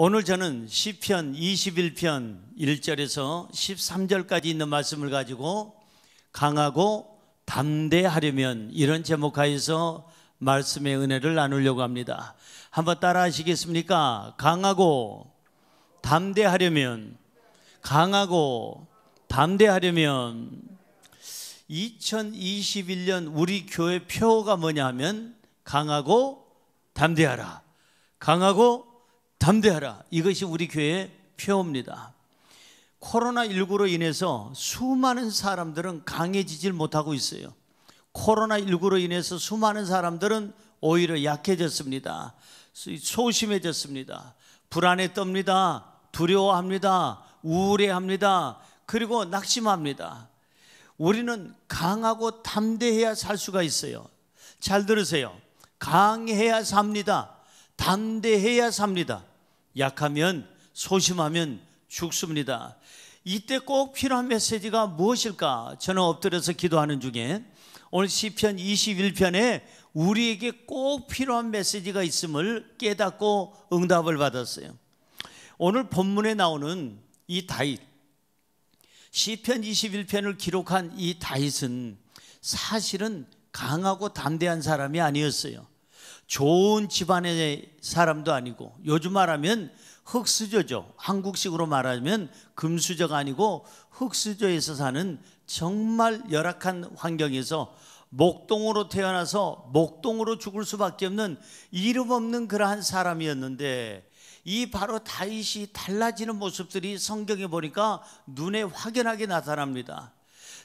오늘 저는 시편 21편 1절에서 13절까지 있는 말씀을 가지고 강하고 담대하려면 이런 제목하에서 말씀의 은혜를 나누려고 합니다. 한번 따라 하시겠습니까? 강하고 담대하려면, 강하고 담대하려면. 2021년 우리 교회 표어가 뭐냐 하면 강하고 담대하라, 강하고 담대하라. 이것이 우리 교회의 표어입니다. 코로나19로 인해서 수많은 사람들은 강해지질 못하고 있어요. 코로나19로 인해서 수많은 사람들은 오히려 약해졌습니다. 소심해졌습니다. 불안에 떱니다. 두려워합니다. 우울해합니다. 그리고 낙심합니다. 우리는 강하고 담대해야 살 수가 있어요. 잘 들으세요. 강해야 삽니다. 담대해야 삽니다. 약하면, 소심하면 죽습니다. 이때 꼭 필요한 메시지가 무엇일까? 저는 엎드려서 기도하는 중에 오늘 시편 21편에 우리에게 꼭 필요한 메시지가 있음을 깨닫고 응답을 받았어요. 오늘 본문에 나오는 이 다윗, 시편 21편을 기록한 이 다윗은 사실은 강하고 담대한 사람이 아니었어요. 좋은 집안의 사람도 아니고, 요즘 말하면 흙수저죠. 한국식으로 말하면 금수저가 아니고 흙수저에서 사는 정말 열악한 환경에서 목동으로 태어나서 목동으로 죽을 수밖에 없는 이름 없는 그러한 사람이었는데, 이 바로 다윗이 달라지는 모습들이 성경에 보니까 눈에 확연하게 나타납니다.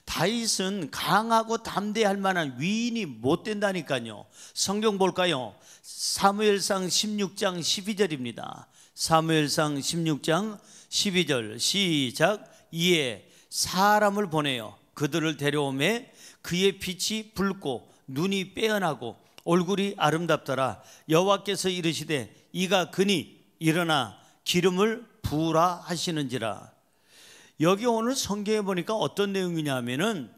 다윗은 강하고 담대할 만한 위인이 못 된다니까요. 성경 볼까요? 사무엘상 16장 12절입니다. 사무엘상 16장 12절 시작. 이에 사람을 보내어 그들을 데려오매 그의 빛이 붉고 눈이 빼어나고 얼굴이 아름답더라. 여호와께서 이르시되 이가 그니 일어나 기름을 부으라 하시는지라. 여기 오늘 성경에 보니까 어떤 내용이냐 하면은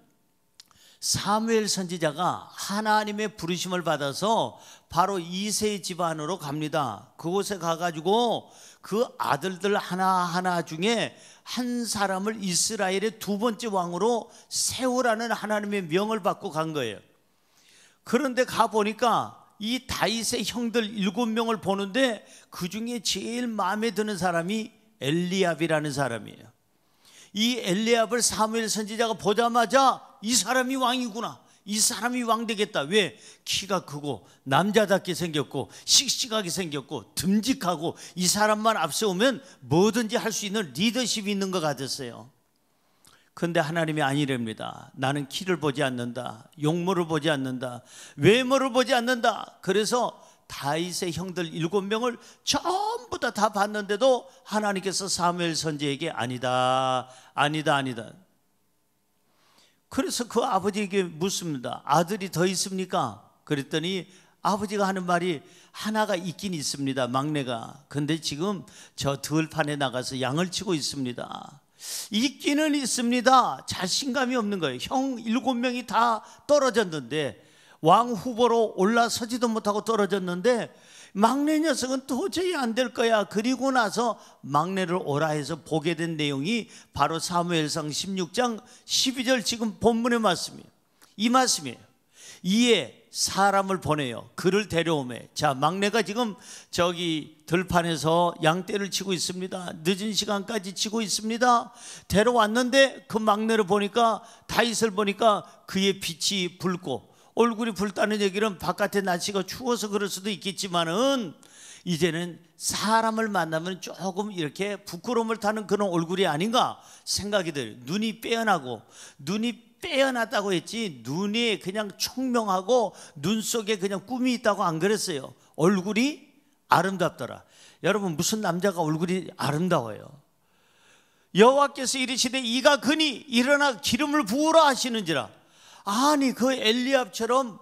사무엘 선지자가 하나님의 부르심을 받아서 바로 이새의 집안으로 갑니다. 그곳에 가가지고 그 아들들 하나하나 중에 한 사람을 이스라엘의 두 번째 왕으로 세우라는 하나님의 명을 받고 간 거예요. 그런데 가보니까 이 다윗의 형들 7명을 보는데 그 중에 제일 마음에 드는 사람이 엘리압이라는 사람이에요. 이 엘리압을 사무엘 선지자가 보자마자 이 사람이 왕이구나, 이 사람이 왕 되겠다. 왜? 키가 크고 남자답게 생겼고 씩씩하게 생겼고 듬직하고 이 사람만 앞세우면 뭐든지 할 수 있는 리더십이 있는 것 같았어요. 그런데 하나님이 아니랍니다. 나는 키를 보지 않는다, 용모를 보지 않는다, 외모를 보지 않는다. 그래서 다윗의 형들 7명을 전부 다 봤는데도 하나님께서 사무엘 선지자에게 아니다, 아니다, 아니다. 그래서 그 아버지에게 묻습니다. 아들이 더 있습니까? 그랬더니 아버지가 하는 말이 하나가 있긴 있습니다, 막내가. 근데 지금 저 들판에 나가서 양을 치고 있습니다. 있기는 있습니다. 자신감이 없는 거예요. 형 7명이 다 떨어졌는데, 왕 후보로 올라서지도 못하고 떨어졌는데 막내 녀석은 도저히 안 될 거야. 그리고 나서 막내를 오라 해서 보게 된 내용이 바로 사무엘상 16장 12절 지금 본문의 말씀이에요. 이 말씀이에요. 이에 사람을 보내요. 그를 데려오매. 자, 막내가 지금 저기 들판에서 양떼를 치고 있습니다. 늦은 시간까지 치고 있습니다. 데려왔는데 그 막내를 보니까, 다윗을 보니까 그의 빛이 붉고, 얼굴이 붉다는 얘기는 바깥에 날씨가 추워서 그럴 수도 있겠지만은 이제는 사람을 만나면 조금 이렇게 부끄러움을 타는 그런 얼굴이 아닌가 생각이 들어요. 눈이 빼어나고, 눈이 빼어났다고 했지 눈이 그냥 총명하고 눈 속에 그냥 꿈이 있다고 안 그랬어요. 얼굴이 아름답더라. 여러분, 무슨 남자가 얼굴이 아름다워요? 여호와께서 이르시되 이가 그니 일어나 기름을 부으라 하시는지라. 아니, 그 엘리압처럼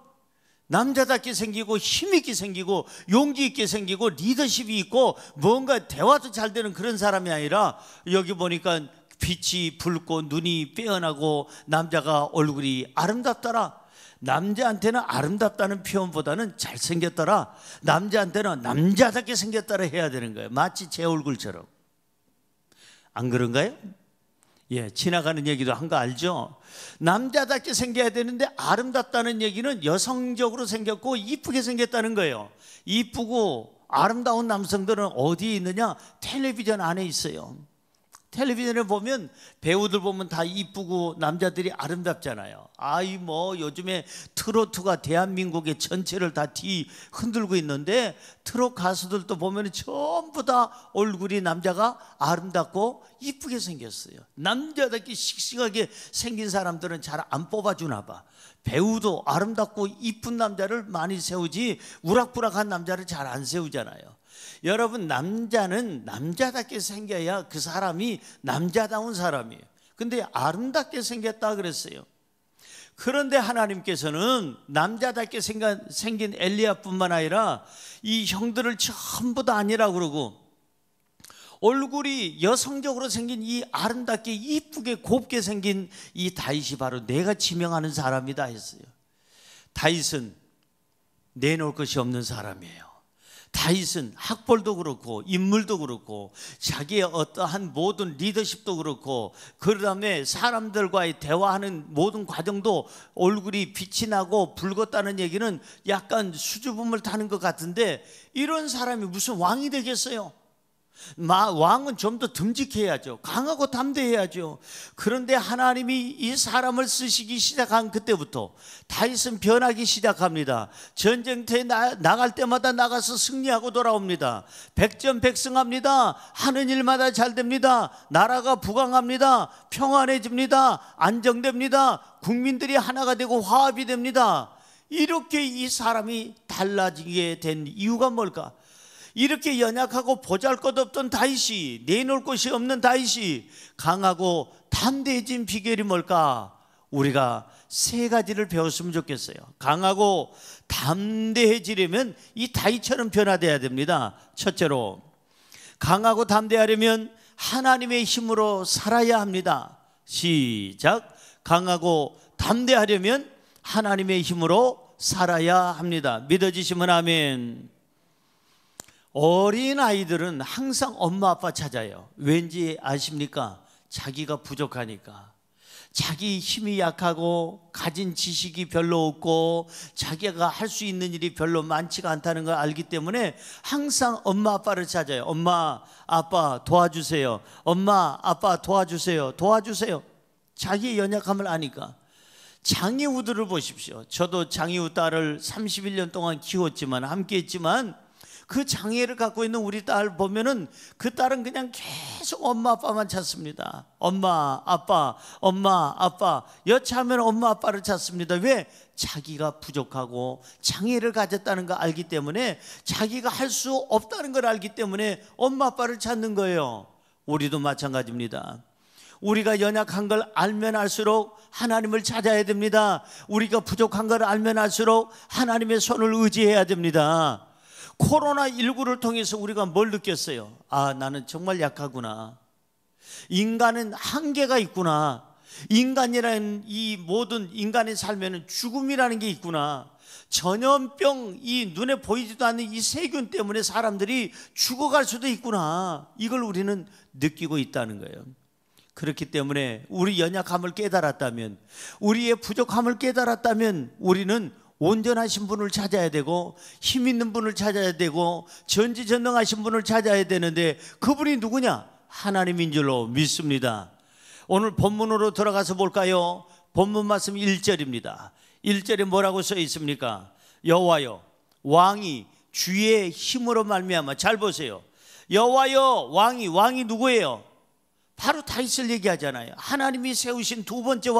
남자답게 생기고 힘있게 생기고 용기 있게 생기고 리더십이 있고 뭔가 대화도 잘 되는 그런 사람이 아니라, 여기 보니까 빛이 붉고 눈이 빼어나고 남자가 얼굴이 아름답더라. 남자한테는 아름답다는 표현보다는 잘생겼더라, 남자한테는 남자답게 생겼더라 해야 되는 거예요. 마치 제 얼굴처럼. 안 그런가요? 예, 지나가는 얘기도 한 거 알죠? 남자답게 생겨야 되는데 아름답다는 얘기는 여성적으로 생겼고 이쁘게 생겼다는 거예요. 이쁘고 아름다운 남성들은 어디에 있느냐? 텔레비전 안에 있어요. 텔레비전에 보면 배우들 보면 다 이쁘고 남자들이 아름답잖아요. 아이 뭐 요즘에 트로트가 대한민국의 전체를 다 흔들고 있는데 트로트 가수들도 보면 전부 다 얼굴이 남자가 아름답고 이쁘게 생겼어요. 남자답게 씩씩하게 생긴 사람들은 잘 안 뽑아주나 봐. 배우도 아름답고 이쁜 남자를 많이 세우지 우락부락한 남자를 잘 안 세우잖아요. 여러분, 남자는 남자답게 생겨야 그 사람이 남자다운 사람이에요. 근데 아름답게 생겼다 그랬어요. 그런데 하나님께서는 남자답게 생긴 엘리야뿐만 아니라 이 형들을 전부 다 아니라고 그러고 얼굴이 여성적으로 생긴 이 아름답게 이쁘게 곱게 생긴 이 다윗이 바로 내가 지명하는 사람이다 했어요. 다윗은 내놓을 것이 없는 사람이에요. 다윗은 학벌도 그렇고 인물도 그렇고 자기의 어떠한 모든 리더십도 그렇고 그 다음에 사람들과의 대화하는 모든 과정도 얼굴이 빛이 나고 붉었다는 얘기는 약간 수줍음을 타는 것 같은데 이런 사람이 무슨 왕이 되겠어요? 왕은 좀 더 듬직해야죠. 강하고 담대해야죠. 그런데 하나님이 이 사람을 쓰시기 시작한 그때부터 다윗은 변하기 시작합니다. 전쟁터에 나갈 때마다 나가서 승리하고 돌아옵니다. 백전백승합니다. 하는 일마다 잘 됩니다. 나라가 부강합니다. 평안해집니다. 안정됩니다. 국민들이 하나가 되고 화합이 됩니다. 이렇게 이 사람이 달라지게 된 이유가 뭘까? 이렇게 연약하고 보잘것없던 다윗이, 내놓을 것이 없는 다윗이 강하고 담대해진 비결이 뭘까? 우리가 세 가지를 배웠으면 좋겠어요. 강하고 담대해지려면 이 다윗처럼 변화되어야 됩니다. 첫째로, 강하고 담대하려면 하나님의 힘으로 살아야 합니다. 시작. 강하고 담대하려면 하나님의 힘으로 살아야 합니다. 믿어지시면 아멘. 어린 아이들은 항상 엄마 아빠 찾아요. 왠지 아십니까? 자기가 부족하니까. 자기 힘이 약하고 가진 지식이 별로 없고 자기가 할 수 있는 일이 별로 많지가 않다는 걸 알기 때문에 항상 엄마 아빠를 찾아요. 엄마 아빠 도와주세요. 엄마 아빠 도와주세요. 도와주세요. 자기의 연약함을 아니까. 장애우들을 보십시오. 저도 장애우 딸을 31년 동안 키웠지만 함께 했지만 그 장애를 갖고 있는 우리 딸 보면은 그 딸은 그냥 계속 엄마 아빠만 찾습니다. 엄마 아빠 엄마 아빠 여차하면 엄마 아빠를 찾습니다. 왜? 자기가 부족하고 장애를 가졌다는 걸 알기 때문에, 자기가 할 수 없다는 걸 알기 때문에 엄마 아빠를 찾는 거예요. 우리도 마찬가지입니다. 우리가 연약한 걸 알면 알수록 하나님을 찾아야 됩니다. 우리가 부족한 걸 알면 알수록 하나님의 손을 의지해야 됩니다. 코로나19를 통해서 우리가 뭘 느꼈어요? 아, 나는 정말 약하구나. 인간은 한계가 있구나. 인간이라는 이 모든 인간의 삶에는 죽음이라는 게 있구나. 전염병, 이 눈에 보이지도 않는 이 세균 때문에 사람들이 죽어갈 수도 있구나. 이걸 우리는 느끼고 있다는 거예요. 그렇기 때문에 우리 연약함을 깨달았다면, 우리의 부족함을 깨달았다면 우리는 온전하신 분을 찾아야 되고 힘 있는 분을 찾아야 되고 전지전능하신 분을 찾아야 되는데, 그분이 누구냐? 하나님인 줄로 믿습니다. 오늘 본문으로 들어가서 볼까요? 본문 말씀 1절입니다. 1절에 뭐라고 써 있습니까? 여호와여, 왕이 주의 힘으로 말미암아. 잘 보세요. 여호와여, 왕이 누구예요? 바로 다윗을 얘기하잖아요. 하나님이 세우신 두 번째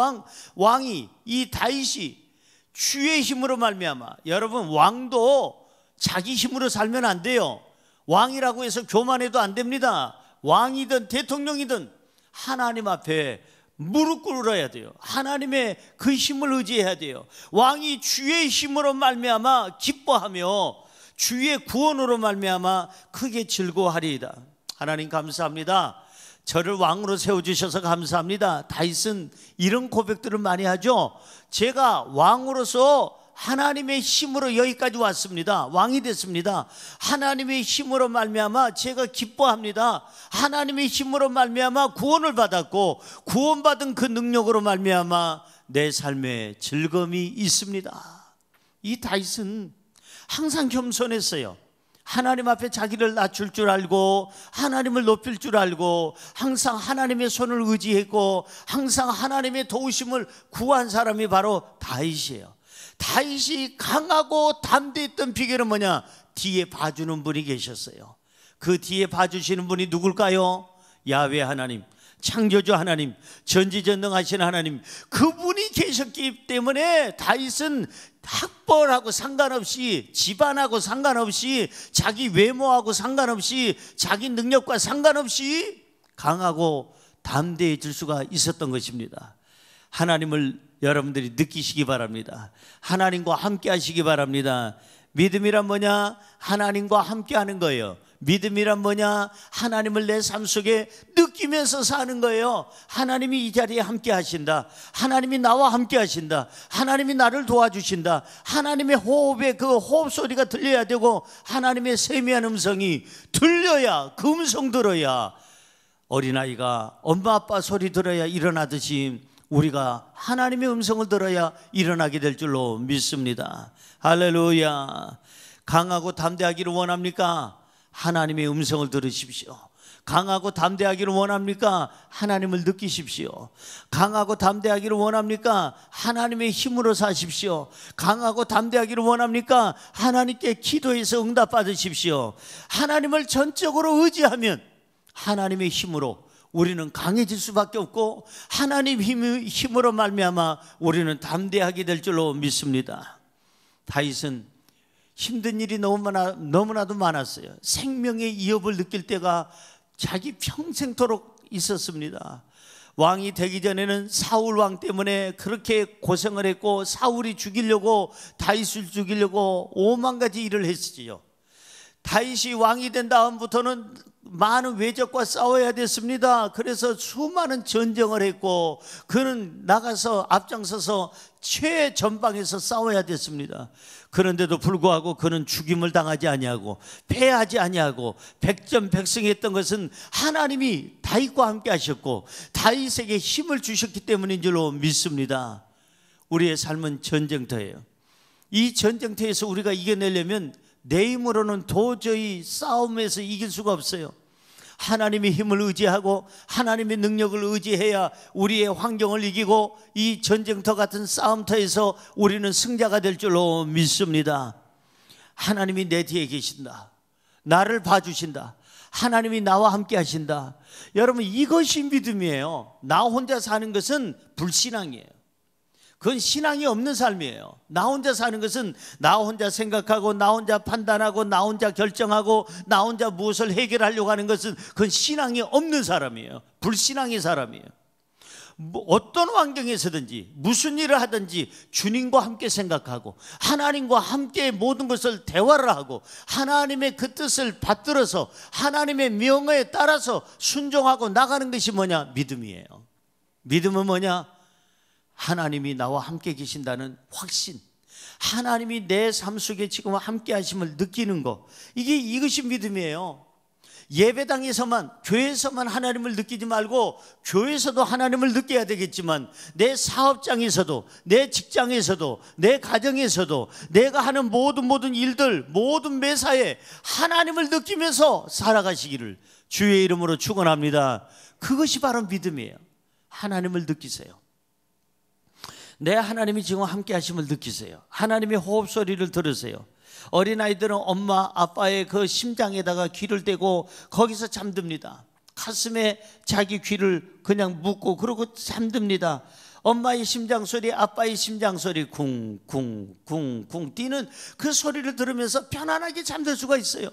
왕이 이 다윗이 주의 힘으로 말미암아. 여러분, 왕도 자기 힘으로 살면 안 돼요. 왕이라고 해서 교만해도 안 됩니다. 왕이든 대통령이든 하나님 앞에 무릎 꿇어야 돼요. 하나님의 그 힘을 의지해야 돼요. 왕이 주의 힘으로 말미암아 기뻐하며 주의 구원으로 말미암아 크게 즐거워하리이다. 하나님 감사합니다. 저를 왕으로 세워주셔서 감사합니다. 다윗은 이런 고백들을 많이 하죠. 제가 왕으로서 하나님의 힘으로 여기까지 왔습니다. 왕이 됐습니다. 하나님의 힘으로 말미암아 제가 기뻐합니다. 하나님의 힘으로 말미암아 구원을 받았고, 구원받은 그 능력으로 말미암아 내 삶에 즐거움이 있습니다. 이 다윗은 항상 겸손했어요. 하나님 앞에 자기를 낮출 줄 알고, 하나님을 높일 줄 알고, 항상 하나님의 손을 의지했고, 항상 하나님의 도우심을 구한 사람이 바로 다윗이에요. 다윗이 강하고 담대했던 비결은 뭐냐? 뒤에 봐주는 분이 계셨어요. 그 뒤에 봐주시는 분이 누굴까요? 야훼 하나님, 창조주 하나님, 전지전능하신 하나님, 그분이 계셨기 때문에 다윗은 학벌하고 상관없이, 집안하고 상관없이, 자기 외모하고 상관없이, 자기 능력과 상관없이 강하고 담대해질 수가 있었던 것입니다. 하나님을 여러분들이 느끼시기 바랍니다. 하나님과 함께 하시기 바랍니다. 믿음이란 뭐냐? 하나님과 함께 하는 거예요. 믿음이란 뭐냐? 하나님을 내 삶 속에 느끼면서 사는 거예요. 하나님이 이 자리에 함께 하신다. 하나님이 나와 함께 하신다. 하나님이 나를 도와주신다. 하나님의 호흡에 그 호흡 소리가 들려야 되고, 하나님의 세미한 음성이 들려야, 그 음성 들어야, 어린아이가 엄마 아빠 소리 들어야 일어나듯이 우리가 하나님의 음성을 들어야 일어나게 될 줄로 믿습니다. 할렐루야. 강하고 담대하기를 원합니까? 하나님의 음성을 들으십시오. 강하고 담대하기를 원합니까? 하나님을 느끼십시오. 강하고 담대하기를 원합니까? 하나님의 힘으로 사십시오. 강하고 담대하기를 원합니까? 하나님께 기도해서 응답 받으십시오. 하나님을 전적으로 의지하면 하나님의 힘으로 우리는 강해질 수밖에 없고, 하나님 힘으로 말미암아 우리는 담대하게 될 줄로 믿습니다. 다윗은 힘든 일이 너무나도 많았어요. 생명의 위협을 느낄 때가 자기 평생토록 있었습니다. 왕이 되기 전에는 사울 왕 때문에 그렇게 고생을 했고, 사울이 죽이려고, 다윗을 죽이려고 5만 가지 일을 했지요. 다윗이 왕이 된 다음부터는 많은 외적과 싸워야 됐습니다. 그래서 수많은 전쟁을 했고, 그는 나가서 앞장서서 최전방에서 싸워야 됐습니다. 그런데도 불구하고 그는 죽임을 당하지 아니하고 패하지 아니하고 백전백승했던 것은 하나님이 다윗과 함께 하셨고 다윗에게 힘을 주셨기 때문인 줄로 믿습니다. 우리의 삶은 전쟁터예요. 이 전쟁터에서 우리가 이겨내려면 내 힘으로는 도저히 싸움에서 이길 수가 없어요. 하나님의 힘을 의지하고 하나님의 능력을 의지해야 우리의 환경을 이기고 이 전쟁터 같은 싸움터에서 우리는 승자가 될 줄로 믿습니다. 하나님이 내 뒤에 계신다. 나를 봐주신다. 하나님이 나와 함께 하신다. 여러분, 이것이 믿음이에요. 나 혼자 사는 것은 불신앙이에요. 그건 신앙이 없는 삶이에요. 나 혼자 사는 것은 나 혼자 생각하고 나 혼자 판단하고 나 혼자 결정하고 나 혼자 무엇을 해결하려고 하는 것은 그건 신앙이 없는 사람이에요. 불신앙의 사람이에요. 어떤 환경에서든지 무슨 일을 하든지 주님과 함께 생각하고 하나님과 함께 모든 것을 대화를 하고 하나님의 그 뜻을 받들어서 하나님의 명령에 따라서 순종하고 나가는 것이 뭐냐? 믿음이에요. 믿음은 뭐냐? 하나님이 나와 함께 계신다는 확신, 하나님이 내 삶 속에 지금 함께 하심을 느끼는 것, 이것이 믿음이에요. 예배당에서만, 교회에서만 하나님을 느끼지 말고 교회에서도 하나님을 느껴야 되겠지만 내 사업장에서도, 내 직장에서도, 내 가정에서도 내가 하는 모든 일들, 모든 매사에 하나님을 느끼면서 살아가시기를 주의 이름으로 축원합니다. 그것이 바로 믿음이에요. 하나님을 느끼세요. 내 하나님이 지금 함께 하심을 느끼세요. 하나님의 호흡 소리를 들으세요. 어린아이들은 엄마 아빠의 그 심장에다가 귀를 대고 거기서 잠듭니다. 가슴에 자기 귀를 그냥 묻고 그러고 잠듭니다. 엄마의 심장 소리, 아빠의 심장 소리 쿵쿵쿵쿵 뛰는 그 소리를 들으면서 편안하게 잠들 수가 있어요.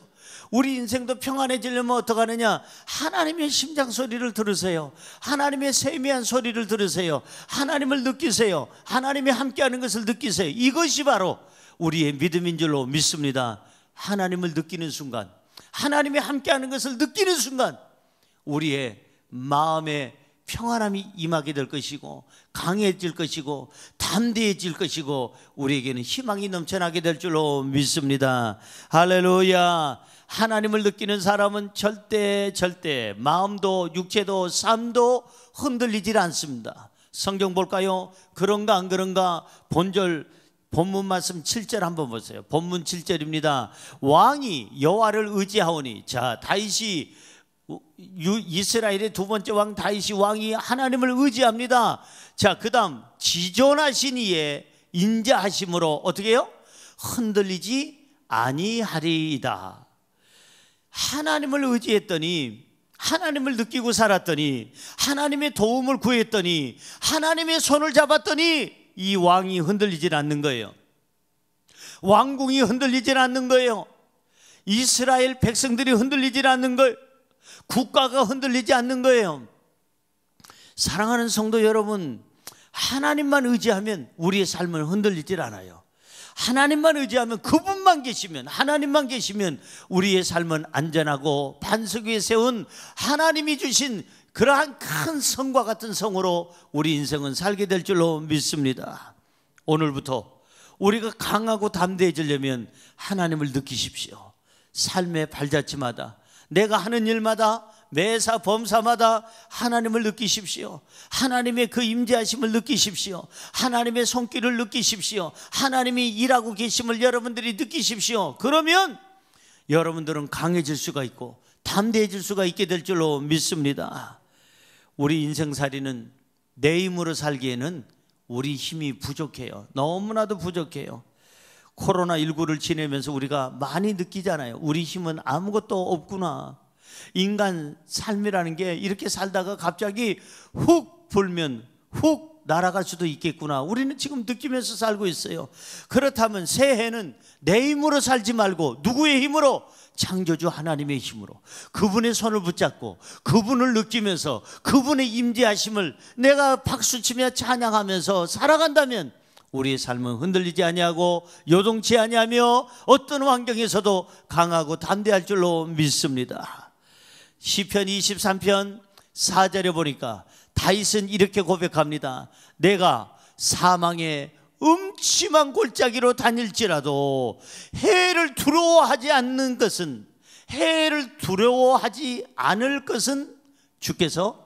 우리 인생도 평안해지려면 어떡하느냐? 하나님의 심장 소리를 들으세요. 하나님의 세미한 소리를 들으세요. 하나님을 느끼세요. 하나님이 함께하는 것을 느끼세요. 이것이 바로 우리의 믿음인 줄로 믿습니다. 하나님을 느끼는 순간, 하나님이 함께하는 것을 느끼는 순간 우리의 마음에 평안함이 임하게 될 것이고 강해질 것이고 담대해질 것이고 우리에게는 희망이 넘쳐나게 될 줄로 믿습니다. 할렐루야. 하나님을 느끼는 사람은 절대 마음도 육체도 삶도 흔들리질 않습니다. 성경 볼까요? 그런가 안 그런가? 본문 말씀 7절 한번 보세요. 본문 7절입니다. 왕이 여호와를 의지하오니, 자, 다윗이, 이스라엘의 두 번째 왕 다윗이 왕이 하나님을 의지합니다. 자, 그 다음 지존하신 이의 인자하심으로 어떻게 해요? 흔들리지 아니하리이다. 하나님을 의지했더니, 하나님을 느끼고 살았더니, 하나님의 도움을 구했더니, 하나님의 손을 잡았더니 이 왕이 흔들리질 않는 거예요. 왕궁이 흔들리질 않는 거예요. 이스라엘 백성들이 흔들리질 않는 거예요. 국가가 흔들리지 않는 거예요. 사랑하는 성도 여러분, 하나님만 의지하면 우리의 삶은 흔들리질 않아요. 하나님만 의지하면, 그분만 계시면, 하나님만 계시면 우리의 삶은 안전하고 반석 위에 세운 하나님이 주신 그러한 큰 성과 같은 성으로 우리 인생은 살게 될 줄로 믿습니다. 오늘부터 우리가 강하고 담대해지려면 하나님을 느끼십시오. 삶의 발자취마다, 내가 하는 일마다, 매사 범사마다 하나님을 느끼십시오. 하나님의 그 임재하심을 느끼십시오. 하나님의 손길을 느끼십시오. 하나님이 일하고 계심을 여러분들이 느끼십시오. 그러면 여러분들은 강해질 수가 있고 담대해질 수가 있게 될 줄로 믿습니다. 우리 인생살이는 내 힘으로 살기에는 우리 힘이 부족해요. 너무나도 부족해요. 코로나19를 지내면서 우리가 많이 느끼잖아요. 우리 힘은 아무것도 없구나. 인간 삶이라는 게 이렇게 살다가 갑자기 훅 불면 훅 날아갈 수도 있겠구나. 우리는 지금 느끼면서 살고 있어요. 그렇다면 새해는 내 힘으로 살지 말고 누구의 힘으로? 창조주 하나님의 힘으로, 그분의 손을 붙잡고 그분을 느끼면서 그분의 임재하심을 내가 박수치며 찬양하면서 살아간다면 우리의 삶은 흔들리지 아니하고 요동치 아니하며 어떤 환경에서도 강하고 담대할 줄로 믿습니다. 시편 23편 4절에 보니까 다윗은 이렇게 고백합니다. 내가 사망의 음침한 골짜기로 다닐지라도 해를 두려워하지 않는 것은, 해를 두려워하지 않을 것은 주께서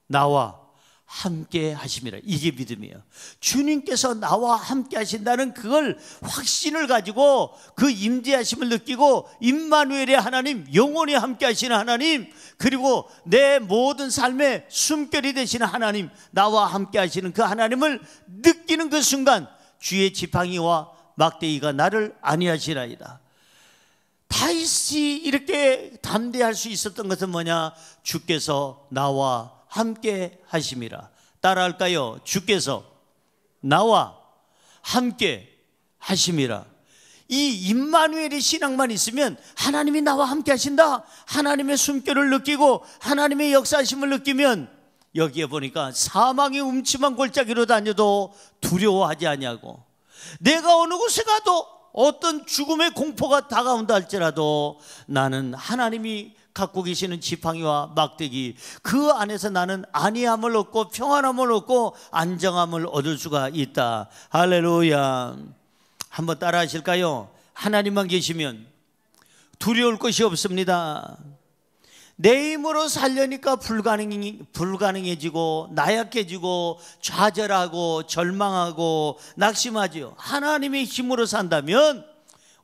나와 함께 하심이라. 이게 믿음이에요. 주님께서 나와 함께 하신다는 그걸 확신을 가지고 그 임재하심을 느끼고, 임마누엘의 하나님, 영원히 함께 하시는 하나님, 그리고 내 모든 삶의 숨결이 되시는 하나님, 나와 함께 하시는 그 하나님을 느끼는 그 순간 주의 지팡이와 막대기가 나를 안위하시나이다. 다윗이 이렇게 담대할 수 있었던 것은 뭐냐? 주께서 나와 함께 하심이라. 따라할까요? 주께서 나와 함께 하심이라. 이 임마누엘의 신앙만 있으면, 하나님이 나와 함께 하신다, 하나님의 숨결을 느끼고 하나님의 역사하심을 느끼면, 여기에 보니까 사망의 음침한 골짜기로 다녀도 두려워하지 아니하고, 내가 어느 곳에 가도 어떤 죽음의 공포가 다가온다 할지라도 나는 하나님이 갖고 계시는 지팡이와 막대기, 그 안에서 나는 안위함을 얻고 평안함을 얻고 안정함을 얻을 수가 있다. 할렐루야. 한번 따라 하실까요? 하나님만 계시면 두려울 것이 없습니다. 내 힘으로 살려니까 불가능해지고 나약해지고 좌절하고 절망하고 낙심하죠. 하나님의 힘으로 산다면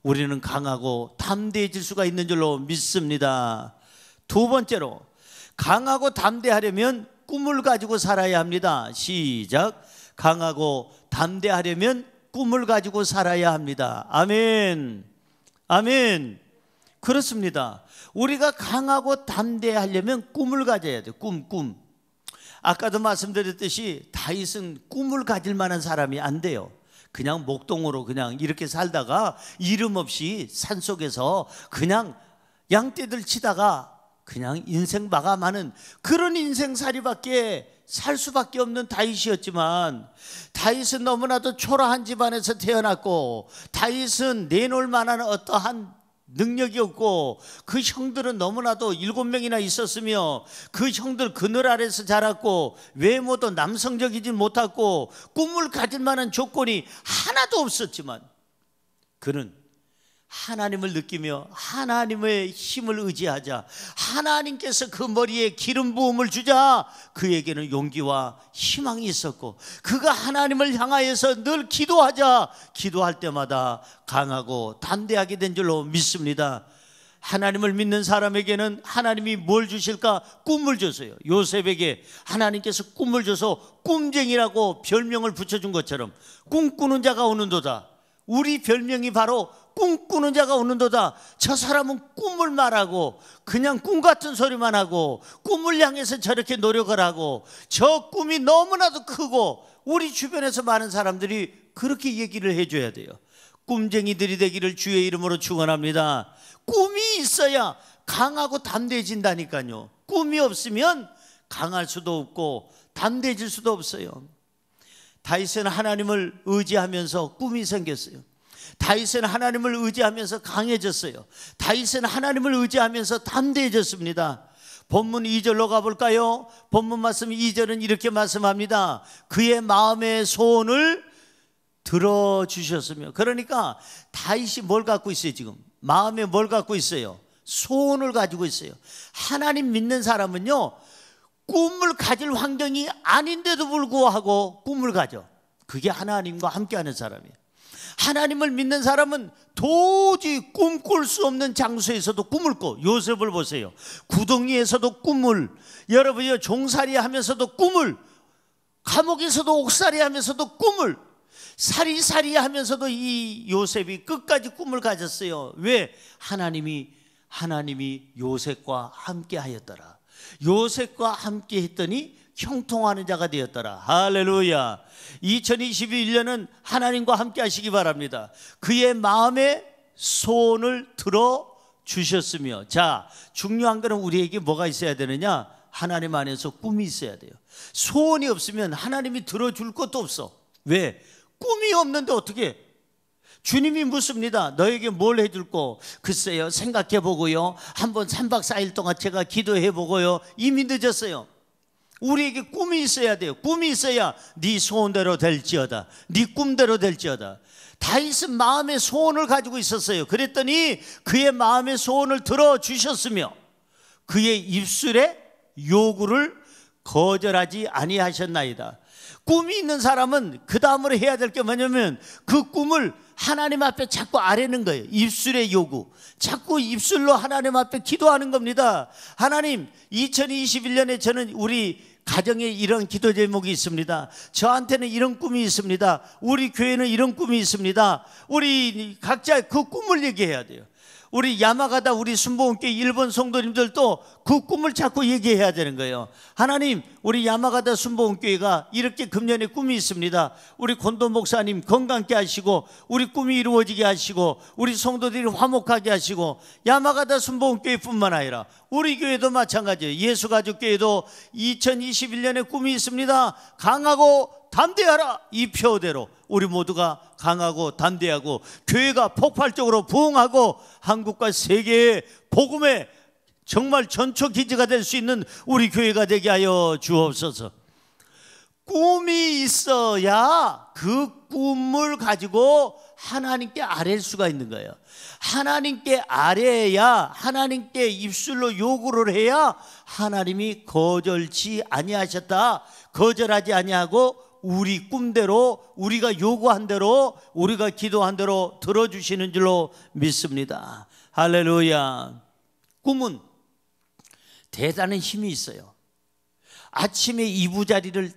우리는 강하고 담대해질 수가 있는 줄로 믿습니다. 두 번째로, 강하고 담대하려면 꿈을 가지고 살아야 합니다. 시작. 강하고 담대하려면 꿈을 가지고 살아야 합니다. 아멘. 아멘. 그렇습니다. 우리가 강하고 담대하려면 꿈을 가져야 돼요. 꿈. 아까도 말씀드렸듯이 다윗은 꿈을 가질 만한 사람이 안 돼요. 그냥 목동으로 그냥 이렇게 살다가 이름 없이 산속에서 그냥 양떼들 치다가 그냥 인생 마감하는 그런 인생살이밖에 살 수밖에 없는 다윗이었지만, 다윗은 너무나도 초라한 집안에서 태어났고, 다윗은 내놓을 만한 어떠한 능력이 없고 그 형들은 너무나도 7명이나 있었으며 그 형들 그늘 아래서 자랐고 외모도 남성적이지 못했고 꿈을 가질 만한 조건이 하나도 없었지만 그는 하나님을 느끼며 하나님의 힘을 의지하자 하나님께서 그 머리에 기름 부음을 주자 그에게는 용기와 희망이 있었고 그가 하나님을 향하여서 늘 기도하자 기도할 때마다 강하고 담대하게 된 줄로 믿습니다. 하나님을 믿는 사람에게는 하나님이 뭘 주실까? 꿈을 줬어요. 요셉에게 하나님께서 꿈을 줘서 꿈쟁이라고 별명을 붙여준 것처럼 꿈꾸는 자가 오는도다. 우리 별명이 바로 꿈꾸는 자가 오는도다. 저 사람은 꿈을 말하고 그냥 꿈 같은 소리만 하고 꿈을 향해서 저렇게 노력을 하고 저 꿈이 너무나도 크고 우리 주변에서 많은 사람들이 그렇게 얘기를 해줘야 돼요. 꿈쟁이들이 되기를 주의 이름으로 축원합니다. 꿈이 있어야 강하고 담대해진다니까요. 꿈이 없으면 강할 수도 없고 담대해질 수도 없어요. 다윗은 하나님을 의지하면서 꿈이 생겼어요. 다윗은 하나님을 의지하면서 강해졌어요. 다윗은 하나님을 의지하면서 담대해졌습니다. 본문 2절로 가볼까요? 본문 말씀 2절은 이렇게 말씀합니다. 그의 마음의 소원을 들어주셨으며. 그러니까 다윗이 뭘 갖고 있어요? 지금 마음에 뭘 갖고 있어요? 소원을 가지고 있어요. 하나님 믿는 사람은요 꿈을 가질 환경이 아닌데도 불구하고 꿈을 가져. 그게 하나님과 함께하는 사람이에요. 하나님을 믿는 사람은 도저히 꿈꿀 수 없는 장소에서도 꿈을 꿔. 요셉을 보세요. 구덩이에서도 꿈을, 여러분이 종살이 하면서도 꿈을, 감옥에서도 옥살이 하면서도 꿈을, 사리사리 하면서도 이 요셉이 끝까지 꿈을 가졌어요. 왜? 하나님이 요셉과 함께 하였더라. 요셉과 함께 했더니 형통하는 자가 되었더라. 할렐루야. 2021년은 하나님과 함께 하시기 바랍니다. 그의 마음의 소원을 들어주셨으며. 자, 중요한 것은 우리에게 뭐가 있어야 되느냐? 하나님 안에서 꿈이 있어야 돼요. 소원이 없으면 하나님이 들어줄 것도 없어. 왜? 꿈이 없는데 어떻게? 주님이 묻습니다. 너에게 뭘 해줄고? 글쎄요, 생각해보고요, 한번 3박 4일 동안 제가 기도해보고요. 이미 늦었어요. 우리에게 꿈이 있어야 돼요. 꿈이 있어야 네 소원대로 될지어다, 네 꿈대로 될지어다. 다윗은 마음의 소원을 가지고 있었어요. 그랬더니 그의 마음의 소원을 들어주셨으며 그의 입술의 요구를 거절하지 아니하셨나이다. 꿈이 있는 사람은 그 다음으로 해야 될 게 뭐냐면 그 꿈을 하나님 앞에 자꾸 아뢰는 거예요. 입술의 요구, 자꾸 입술로 하나님 앞에 기도하는 겁니다. 하나님, 2021년에 저는 우리 가정에 이런 기도 제목이 있습니다. 저한테는 이런 꿈이 있습니다. 우리 교회는 이런 꿈이 있습니다. 우리 각자 그 꿈을 얘기해야 돼요. 우리 야마가다 우리 순복음교회 일본 성도님들도 그 꿈을 자꾸 얘기해야 되는 거예요. 하나님, 우리 야마가다 순복음교회가 이렇게 금년에 꿈이 있습니다. 우리 권도 목사님 건강케 하시고 우리 꿈이 이루어지게 하시고 우리 성도들이 화목하게 하시고 야마가다 순복음교회뿐만 아니라 우리 교회도 마찬가지예요. 예수가족교회도 2021년에 꿈이 있습니다. 강하고 담대하라. 이 표대로 우리 모두가 강하고 담대하고 교회가 폭발적으로 부흥하고 한국과 세계의 복음의 정말 전초기지가 될 수 있는 우리 교회가 되게 하여 주옵소서. 꿈이 있어야 그 꿈을 가지고 하나님께 아뢰일 수가 있는 거예요. 하나님께 아뢰야, 하나님께 입술로 요구를 해야 하나님이 거절치 아니하셨다, 거절하지 아니하고 우리 꿈대로, 우리가 요구한 대로, 우리가 기도한 대로 들어주시는 줄로 믿습니다. 할렐루야. 꿈은 대단한 힘이 있어요. 아침에 이부자리를